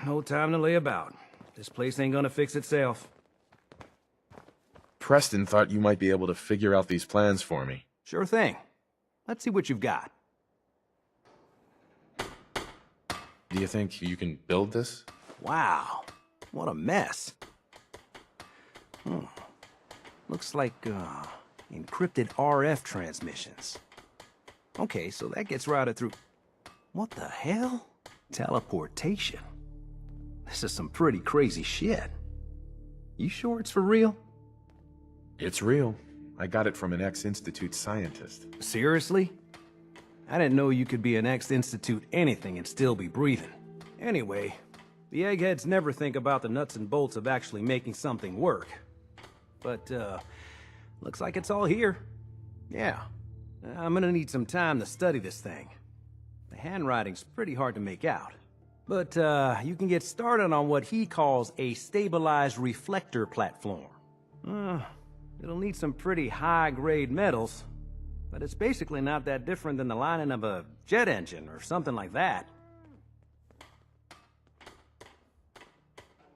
No time to lay about. This place ain't gonna fix itself. Preston thought you might be able to figure out these plans for me. Sure thing. Let's see what you've got. Do you think you can build this? Wow, what a mess. Looks like, encrypted RF transmissions. Okay, so that gets routed through... What the hell? Teleportation. This is some pretty crazy shit. You sure it's for real? It's real. I got it from an ex-Institute scientist. Seriously? I didn't know you could be an ex-Institute anything and still be breathing. Anyway, the eggheads never think about the nuts and bolts of actually making something work. But, looks like it's all here. Yeah. I'm gonna need some time to study this thing. The handwriting's pretty hard to make out. But, you can get started on what he calls a stabilized reflector platform. It'll need some pretty high-grade metals, but it's basically not that different than the lining of a jet engine or something like that.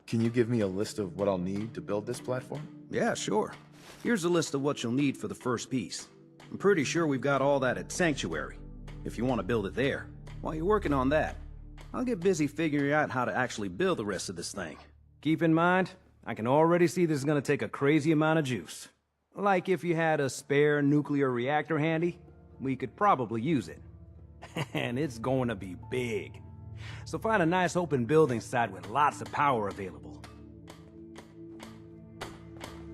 Can you give me a list of what I'll need to build this platform? Yeah, sure. Here's a list of what you'll need for the first piece. I'm pretty sure we've got all that at Sanctuary, if you want to build it there. While you're working on that, I'll get busy figuring out how to actually build the rest of this thing. Keep in mind, I can already see this is gonna take a crazy amount of juice. Like if you had a spare nuclear reactor handy, we could probably use it. And it's going to be big. So find a nice open building site with lots of power available.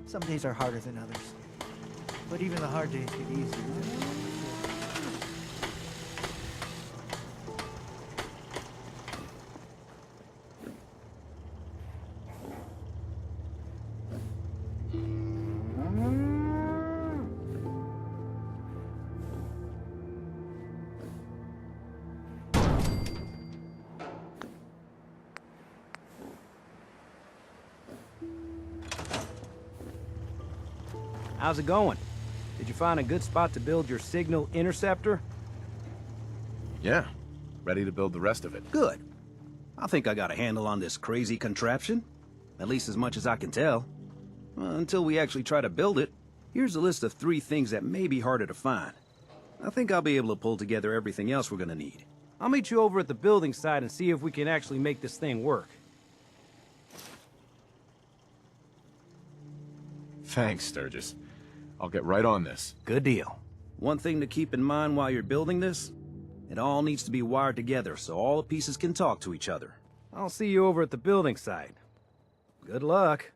Some days are harder than others. But even the hard days get easier. How's it going? Did you find a good spot to build your signal interceptor? Yeah. Ready to build the rest of it. Good. I think I got a handle on this crazy contraption. At least as much as I can tell. Until we actually try to build it, here's a list of 3 things that may be harder to find. I think I'll be able to pull together everything else we're gonna need. I'll meet you over at the building site and see if we can actually make this thing work. Thanks, Sturgis. I'll get right on this. Good deal. One thing to keep in mind while you're building this, it all needs to be wired together so all the pieces can talk to each other. I'll see you over at the building site. Good luck.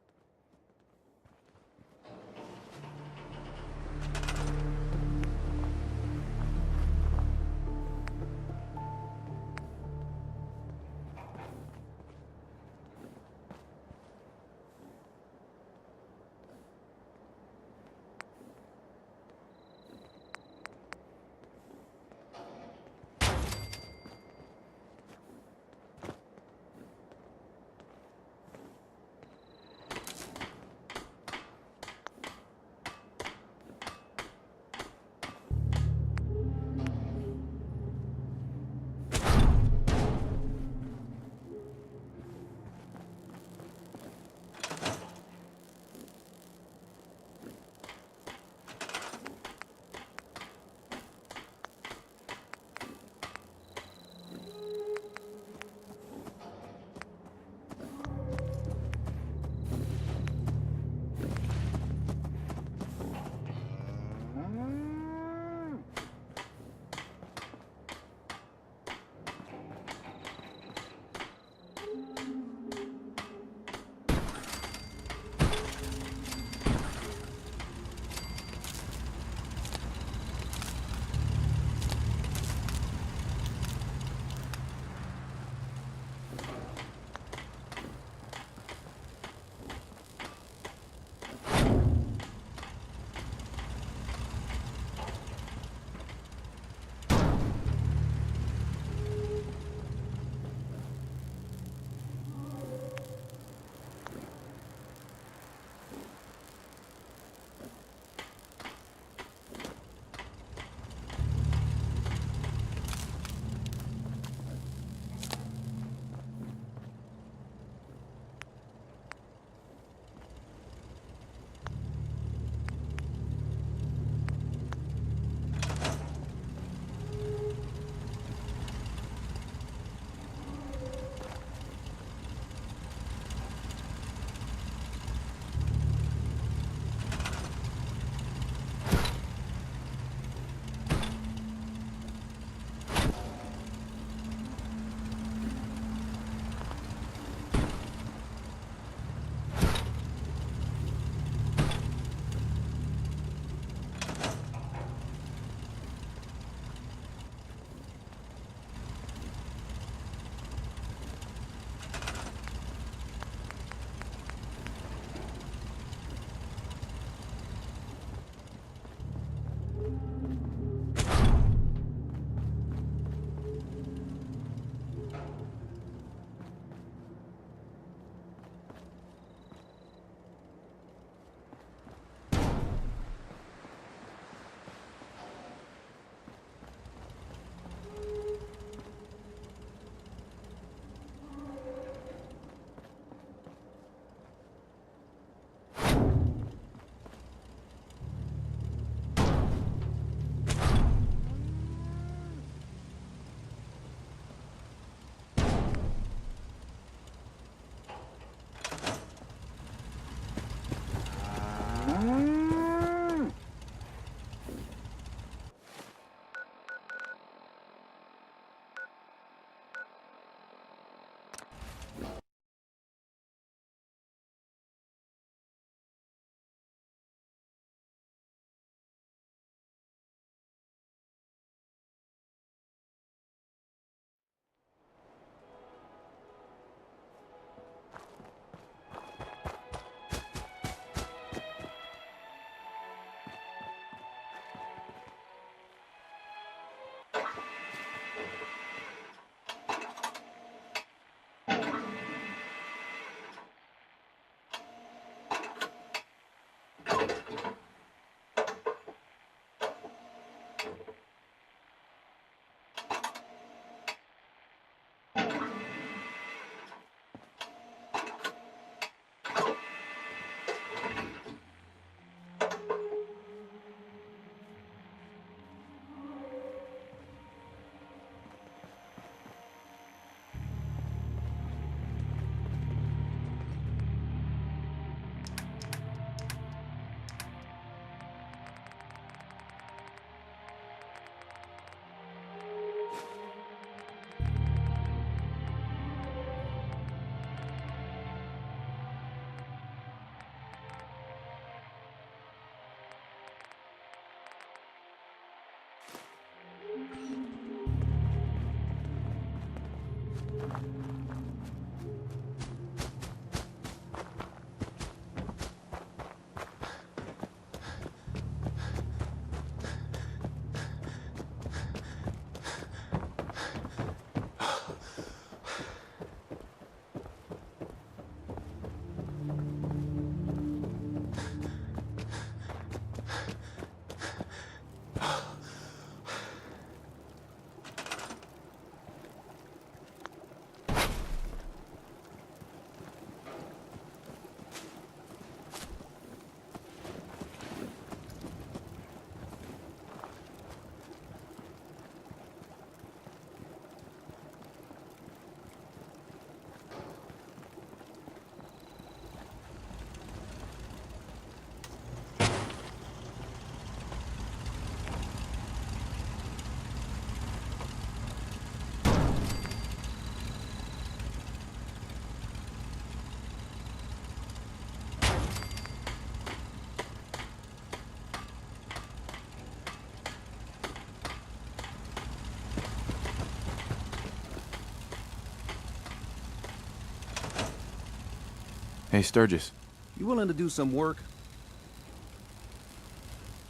Hey, Sturgis. You willing to do some work?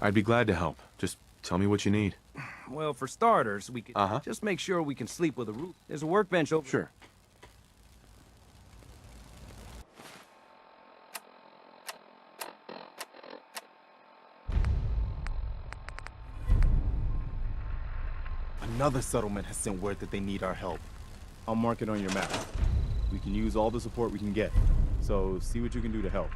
I'd be glad to help. Just tell me what you need. Well, for starters, we could Uh-huh. just make sure we can sleep with a roof. There's a workbench over Sure. Another settlement has sent word that they need our help. I'll mark it on your map. We can use all the support we can get, so see what you can do to help.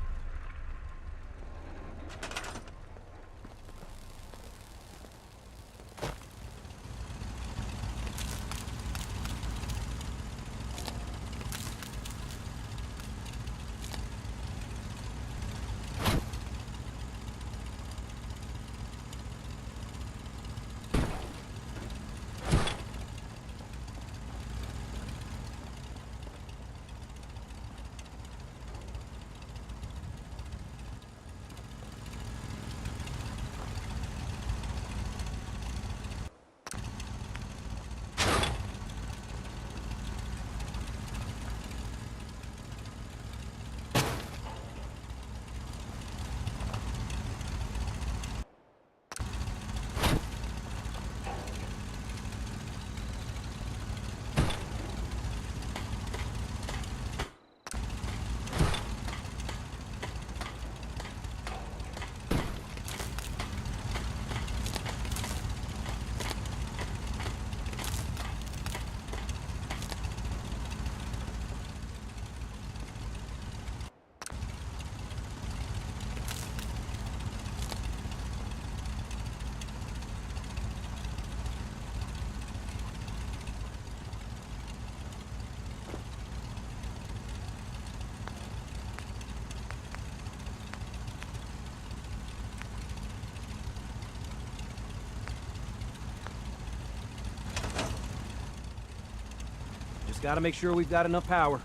Just gotta make sure we've got enough power.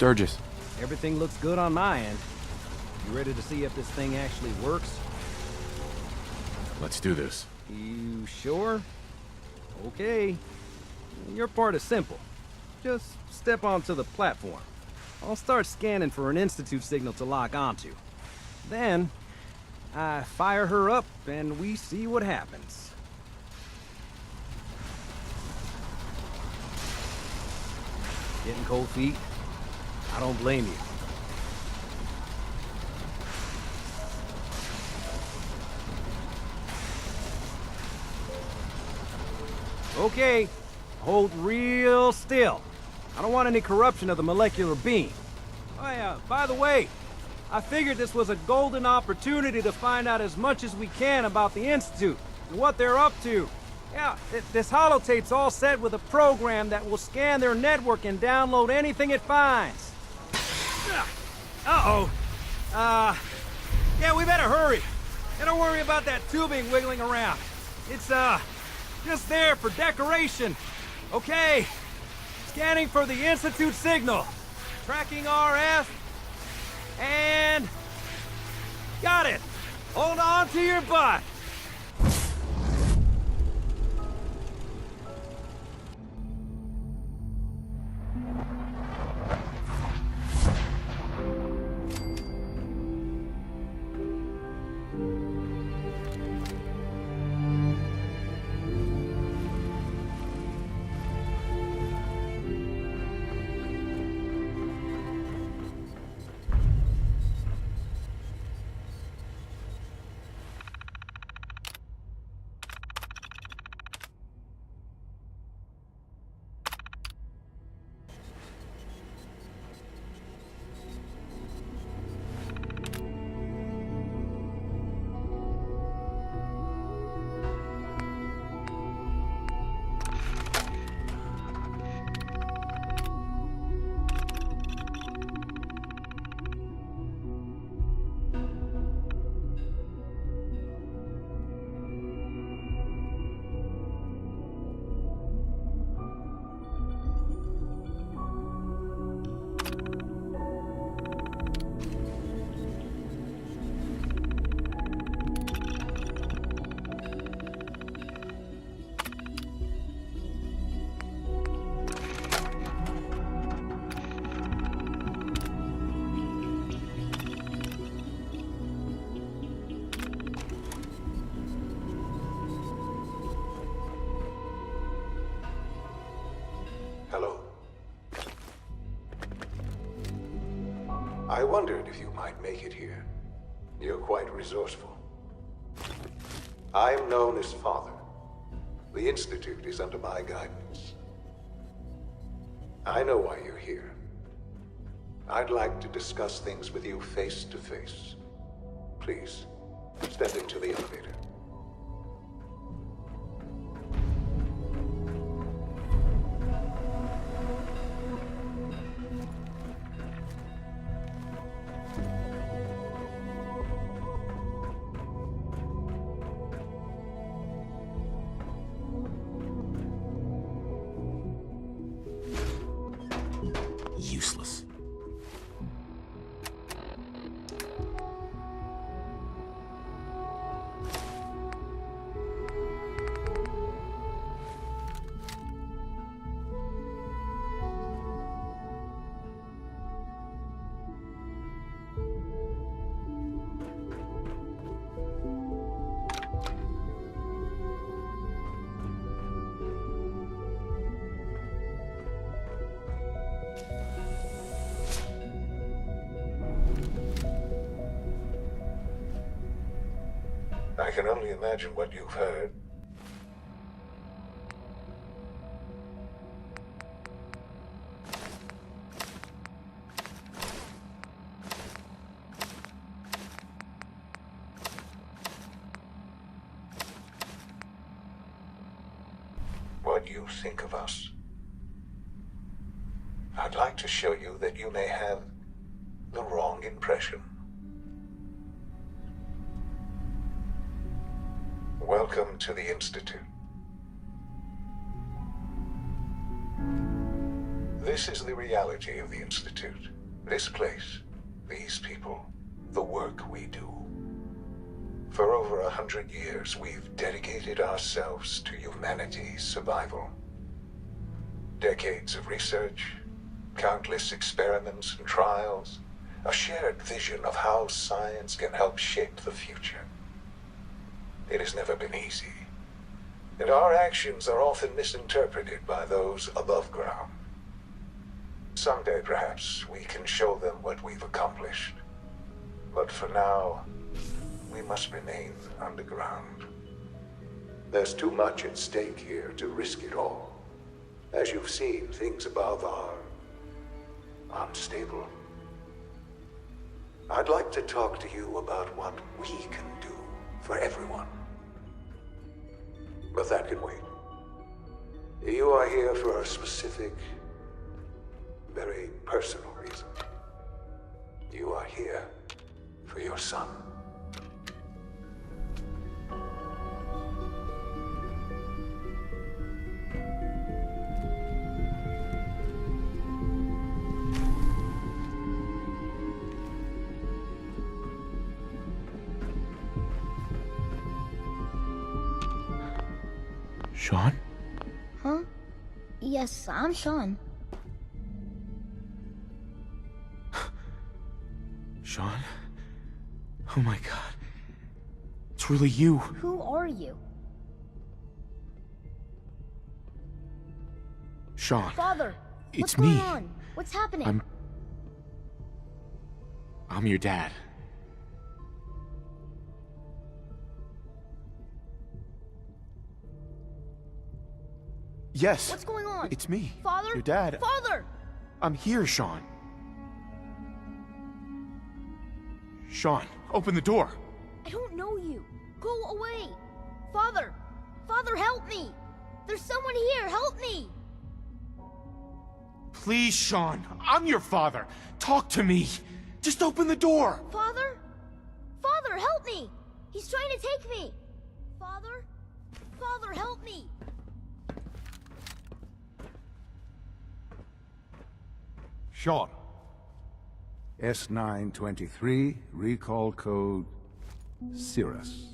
Sturgis. Everything looks good on my end. You ready to see if this thing actually works? Let's do this. You sure? Okay. Your part is simple. Just step onto the platform. I'll start scanning for an Institute signal to lock onto. Then, I fire her up and we see what happens. Getting cold feet? I don't blame you. Okay, hold real still. I don't want any corruption of the molecular beam. Oh yeah, by the way, I figured this was a golden opportunity to find out as much as we can about the Institute and what they're up to. Yeah, this holotape's all set with a program that will scan their network and download anything it finds. Uh-oh. Yeah, we better hurry. And don't worry about that tubing wiggling around. It's, just there for decoration. Okay. Scanning for the Institute signal. Tracking RF. And... got it. Hold on to your butt. Hello. I wondered if you might make it here. You're quite resourceful. I'm known as Father. The Institute is under my guidance. I know why you're here. I'd like to discuss things with you face to face. Please, step into the elevator. Useless. I can only imagine what you've heard. What you think of us. I'd like to show you that you may have the wrong impression. Welcome to the Institute. This is the reality of the Institute. This place, these people, the work we do. For over 100 years, we've dedicated ourselves to humanity's survival. Decades of research, countless experiments and trials, a shared vision of how science can help shape the future. It has never been easy, and our actions are often misinterpreted by those above ground. Someday, perhaps, we can show them what we've accomplished. But for now, we must remain underground. There's too much at stake here to risk it all. As you've seen, things above are unstable. I'd like to talk to you about what we can do for everyone. But that can wait. You are here for a specific, very personal reason. You are here for your son. Sean? Huh? Yes, I'm Sean. Sean? Oh my god. It's really you. Who are you? Sean. Father! It's what's me. going on? What's happening? I'm your dad. Yes. What's going on? It's me. Father? Your dad. Father! I'm here, Sean. Sean, open the door. I don't know you. Go away. Father! Father, help me! There's someone here, help me! Please, Sean. I'm your father. Talk to me. Just open the door. Father? Father, help me! He's trying to take me! Father? Father, help me! Sean. S923, recall code Cirrus.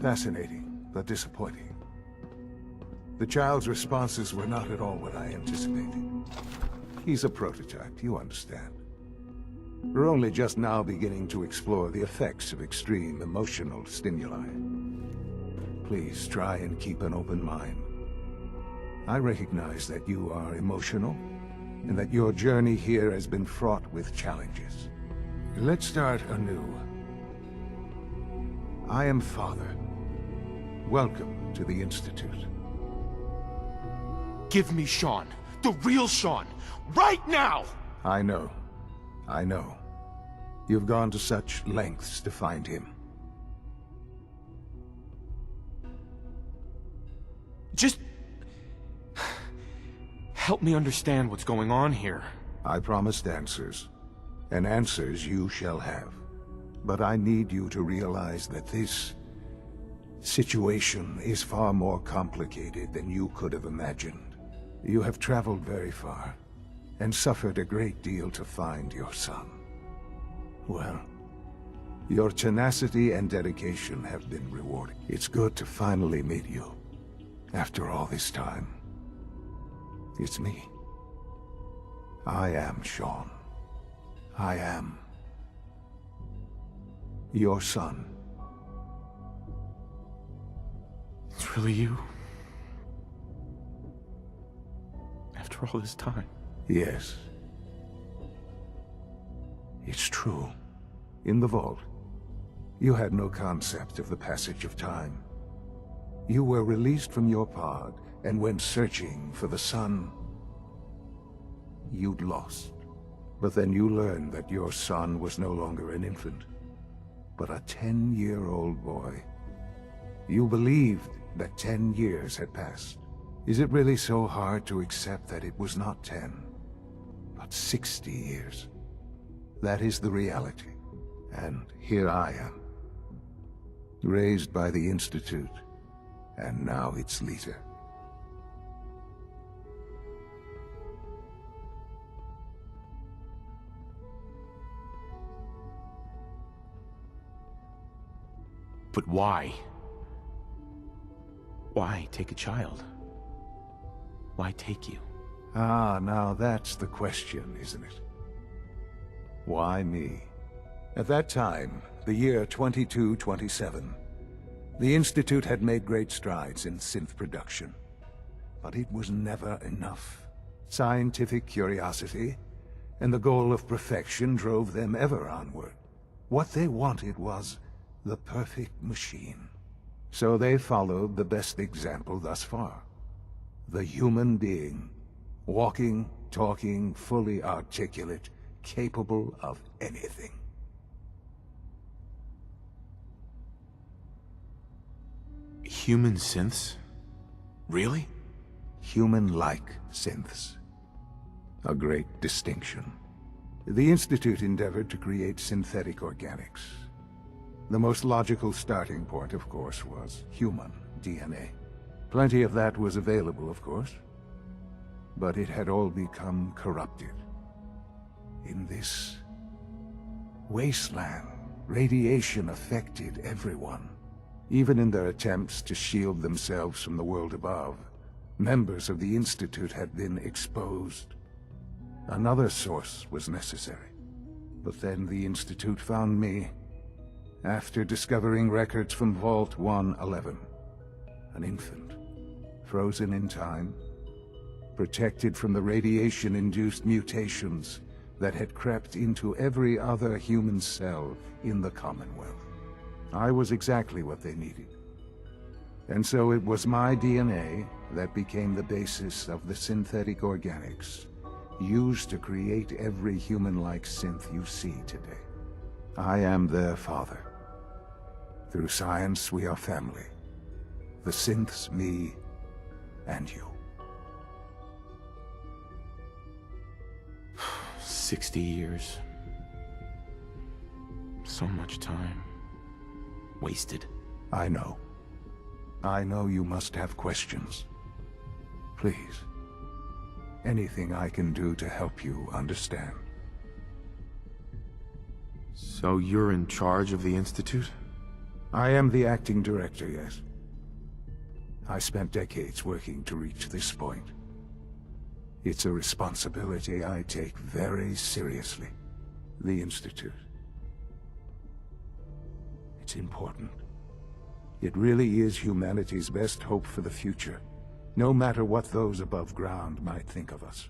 Fascinating, but disappointing. The child's responses were not at all what I anticipated. He's a prototype, you understand. We're only just now beginning to explore the effects of extreme emotional stimuli. Please try and keep an open mind. I recognize that you are emotional, and that your journey here has been fraught with challenges. Let's start anew. I am Father. Welcome to the Institute. Give me Sean. The real Sean. Right now! I know. I know. You've gone to such lengths to find him. Just... help me understand what's going on here. I promised answers, and answers you shall have. But I need you to realize that this situation is far more complicated than you could have imagined. You have traveled very far, and suffered a great deal to find your son. Well, your tenacity and dedication have been rewarded. It's good to finally meet you, after all this time. It's me. I am Sean. I am your son. It's really you. After all this time. Yes. It's true. In the vault, you had no concept of the passage of time. You were released from your pod and went searching for the son you'd lost. But then you learned that your son was no longer an infant, but a 10-year-old boy. You believed that 10 years had passed. Is it really so hard to accept that it was not 10, but 60 years? That is the reality. And here I am, raised by the Institute, and now its leader. But why? Why take a child? Why take you? Ah, now that's the question, isn't it? Why me? At that time, the year 2227, the Institute had made great strides in synth production. But it was never enough. Scientific curiosity and the goal of perfection drove them ever onward. What they wanted was the perfect machine. So they followed the best example thus far. The human being. Walking, talking, fully articulate, capable of anything. Human synths? Really? Human-like synths. A great distinction. The Institute endeavored to create synthetic organics. The most logical starting point, of course, was human DNA. Plenty of that was available, of course. But it had all become corrupted. In this wasteland, radiation affected everyone. Even in their attempts to shield themselves from the world above, members of the Institute had been exposed. Another source was necessary. But then the Institute found me, after discovering records from Vault 111. An infant, frozen in time, protected from the radiation-induced mutations that had crept into every other human cell in the Commonwealth. I was exactly what they needed. And so it was my DNA that became the basis of the synthetic organics used to create every human-like synth you see today. I am their father. Through science, we are family. The synths, me, and you. 60 years. So much time. Wasted. I know. I know you must have questions. Please. Anything I can do to help you understand. So you're in charge of the Institute? I am the acting director, yes. I spent decades working to reach this point. It's a responsibility I take very seriously. The Institute. It's important. It really is humanity's best hope for the future, no matter what those above ground might think of us.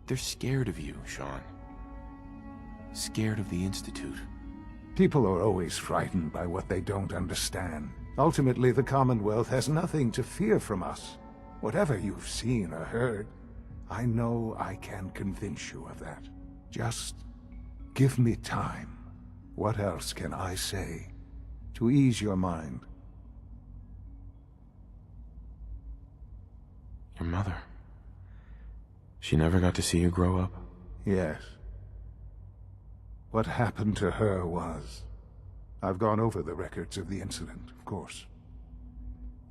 They're scared of you, Sean. Scared of the Institute. People are always frightened by what they don't understand. Ultimately, the Commonwealth has nothing to fear from us. Whatever you've seen or heard, I know I can convince you of that. Just give me time. What else can I say to ease your mind? Your mother. She never got to see you grow up? Yes. What happened to her was... I've gone over the records of the incident, of course.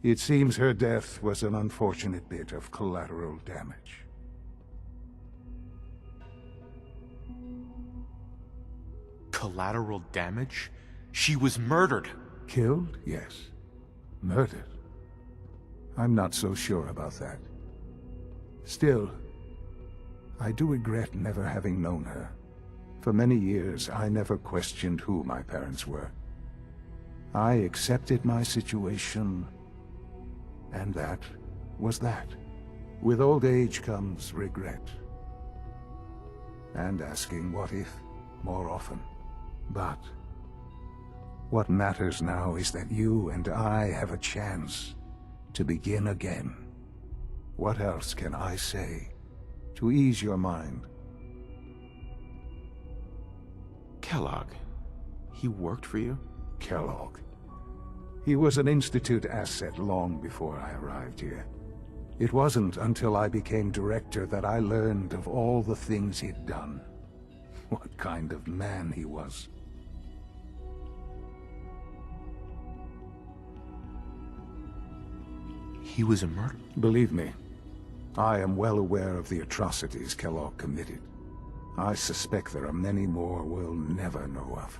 It seems her death was an unfortunate bit of collateral damage. Collateral damage? She was murdered! Killed? Yes. Murdered? I'm not so sure about that. Still, I do regret never having known her. For many years, I never questioned who my parents were. I accepted my situation, and that was that. With old age comes regret. And asking what if more often. But what matters now is that you and I have a chance to begin again. What else can I say to ease your mind? Kellogg. He worked for you? Kellogg. He was an Institute asset long before I arrived here. It wasn't until I became director that I learned of all the things he'd done. What kind of man he was. He was a murderer? Believe me, I am well aware of the atrocities Kellogg committed. I suspect there are many more we'll never know of.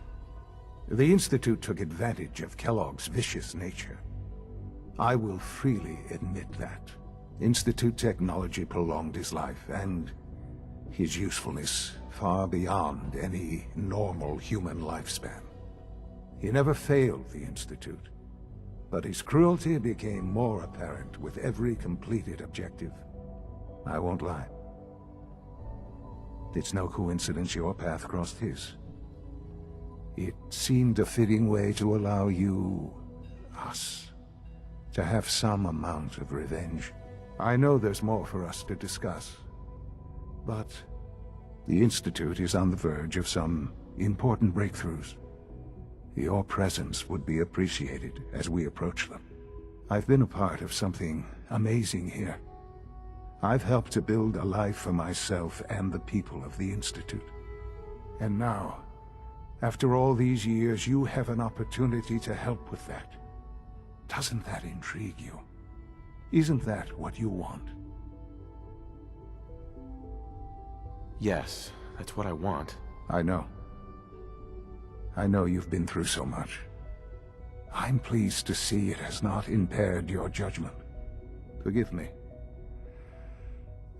The Institute took advantage of Kellogg's vicious nature. I will freely admit that. Institute technology prolonged his life, and his usefulness far beyond any normal human lifespan. He never failed the Institute, but his cruelty became more apparent with every completed objective. I won't lie. It's no coincidence your path crossed his. It seemed a fitting way to allow you, us, to have some amount of revenge. I know there's more for us to discuss, but the Institute is on the verge of some important breakthroughs. Your presence would be appreciated as we approach them. I've been a part of something amazing here. I've helped to build a life for myself and the people of the Institute. And now, after all these years, you have an opportunity to help with that. Doesn't that intrigue you? Isn't that what you want? Yes, that's what I want. I know. I know you've been through so much. I'm pleased to see it has not impaired your judgment. Forgive me.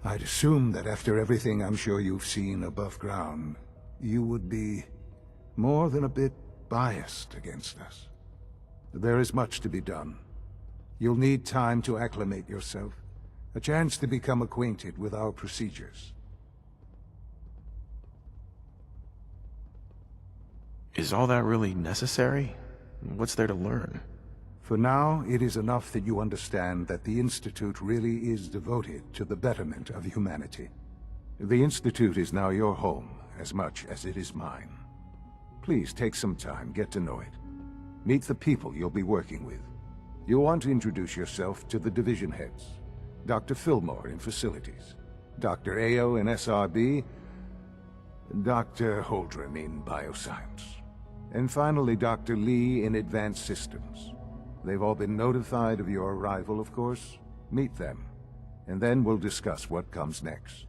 I'd assume that after everything I'm sure you've seen above ground, you would be more than a bit biased against us. There is much to be done. You'll need time to acclimate yourself, a chance to become acquainted with our procedures. Is all that really necessary? What's there to learn? For now, it is enough that you understand that the Institute really is devoted to the betterment of humanity. The Institute is now your home, as much as it is mine. Please take some time, get to know it. Meet the people you'll be working with. You'll want to introduce yourself to the division heads. Dr. Fillmore in Facilities, Dr. Ayo in SRB, Dr. Holdren in Bioscience, and finally Dr. Lee in Advanced Systems. They've all been notified of your arrival, of course. Meet them, and then we'll discuss what comes next.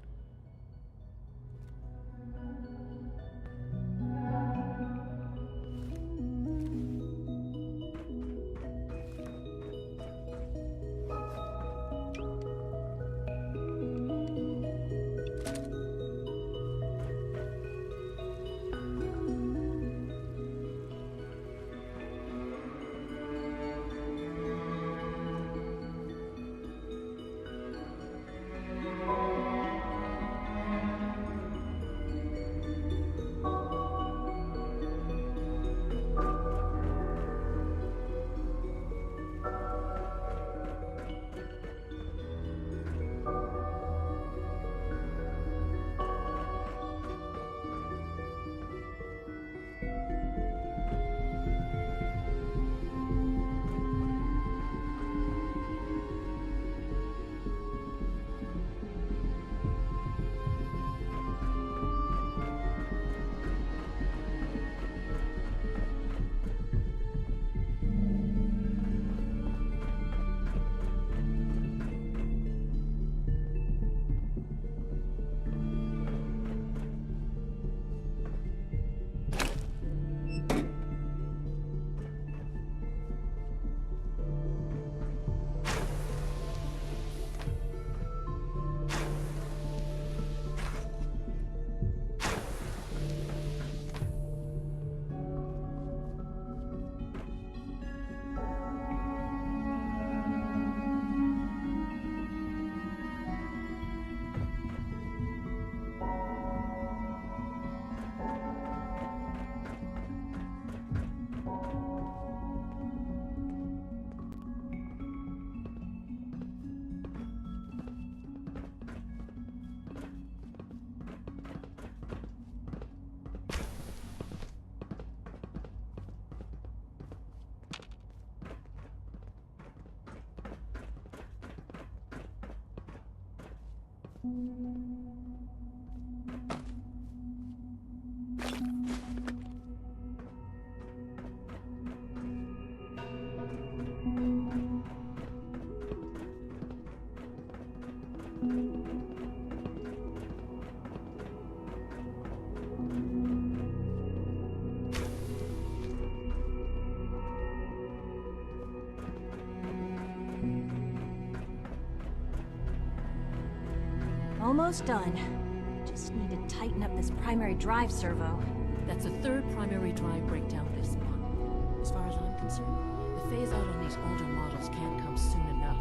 Almost done. Just need to tighten up this primary drive servo. That's the third primary drive breakdown this month. As far as I'm concerned, the phase-out on these older models can't come soon enough.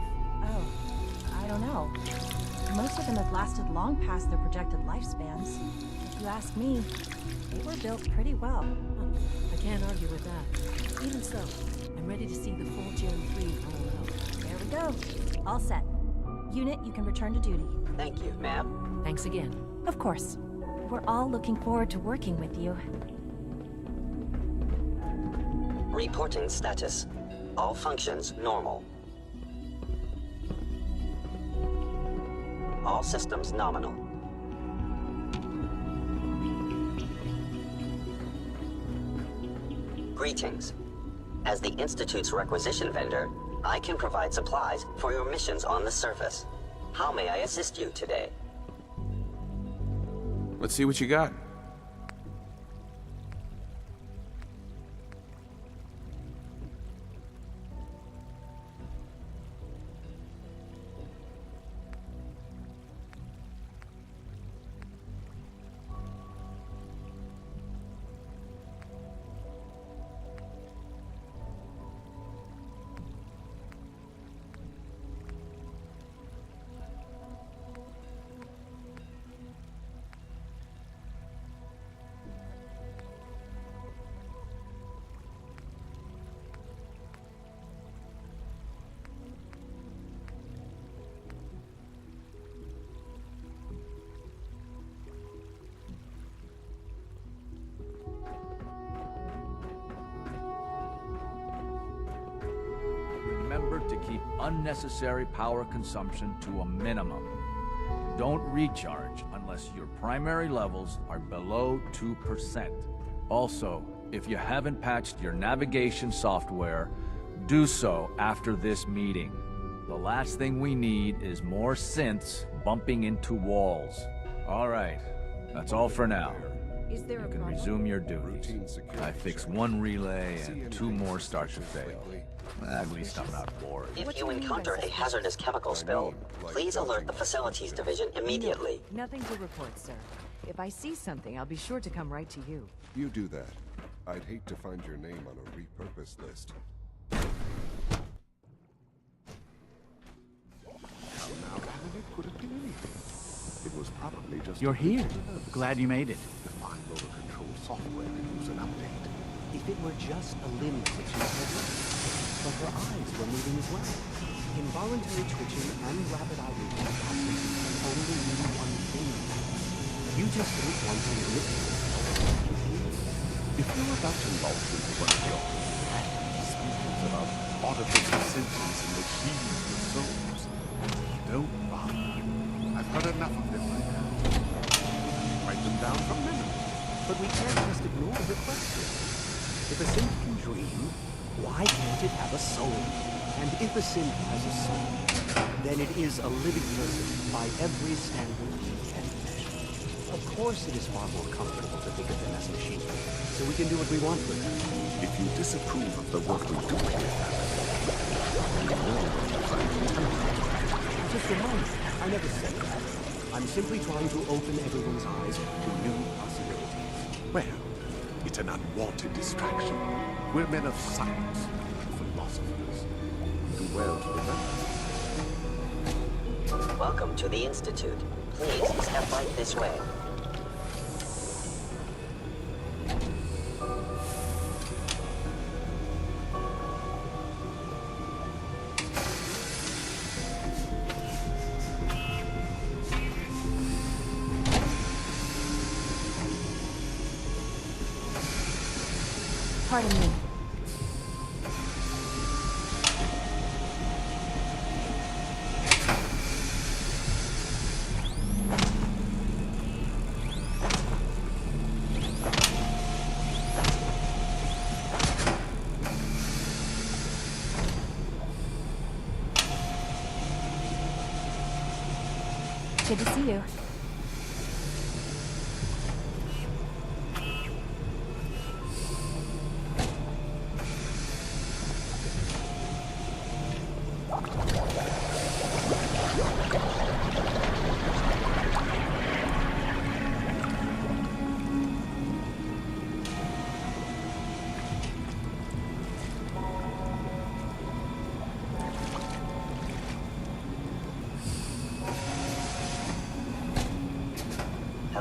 Oh, I don't know. Most of them have lasted long past their projected lifespans. If you ask me, they were built pretty well. I can't argue with that. Even so, I'm ready to see the full Gen 3 roll out. There we go. All set. Unit, you can return to duty. Thank you, ma'am. Thanks again. Of course. We're all looking forward to working with you. Reporting status. All functions normal. All systems nominal. Greetings. As the Institute's requisition vendor, I can provide supplies for your missions on the surface. How may I assist you today? Let's see what you got. Remember to keep unnecessary power consumption to a minimum. Don't recharge unless your primary levels are below 2%. Also, if you haven't patched your navigation software, do so after this meeting. The last thing we need is more synths bumping into walls. All right, that's all for now. Is there You a can problem? resume your duties. I fixed one relay and 2 more start to fail. At least I'm not bored. If you encounter a hazardous chemical spill, please alert the Facilities Division immediately. Nothing to report, sir. If I see something, I'll be sure to come right to you. You do that. I'd hate to find your name on a repurposed list. It was probably just... You're here. Glad you made it. The fine motor control software could use an update. If it were just a limb twitching her but her eyes were moving as well. Involuntary twitching and rapid eye movement can only mean one thing. You just don't want to live. If you're about to launch into one of your speakers about artificial senses and machines with souls, don't bother. I've heard enough of them right now. Write them down from memory. But we can't just ignore the question. If a synth can dream, why can't it have a soul? And if a synth has a soul, then it is a living person by every standard we can measure. Of course it is far more comfortable to think of them as machines, so we can do what we want with them. If you disapprove of the work we do here, Just remind you, I never said that. I'm simply trying to open everyone's eyes to new possibilities. well, it's an unwanted distraction. We're men of science, philosophers. Do well to remember. Welcome to the Institute. Please step right this way. Pardon me. Good to see you.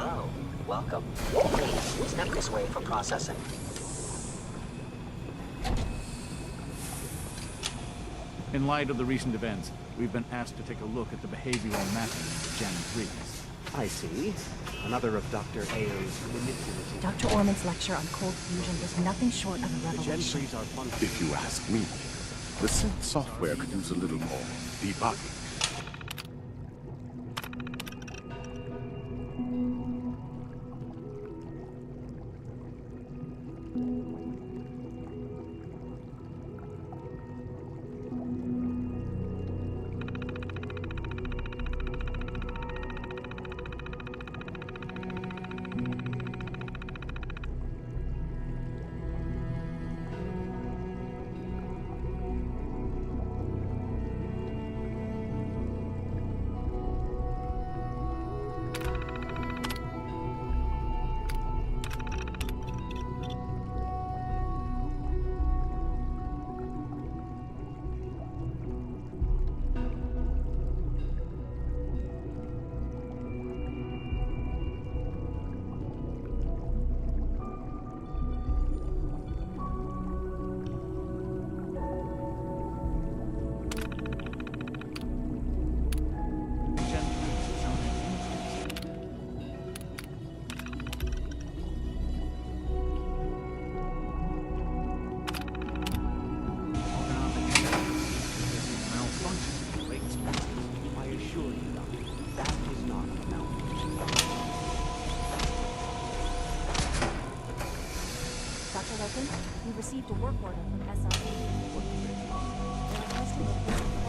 Hello. Welcome. Please, step this way for processing. In light of the recent events, we've been asked to take a look at the behavioral mapping of Gen 3s. I see. Another of Dr. Ao's manipulative... Dr. Orman's lecture on cold fusion was nothing short of a The Gen revelation. 3s are fun. If you ask me, the synth software could use a little more debugging. Dr. Logan, we received a work order from SRE. They're requesting a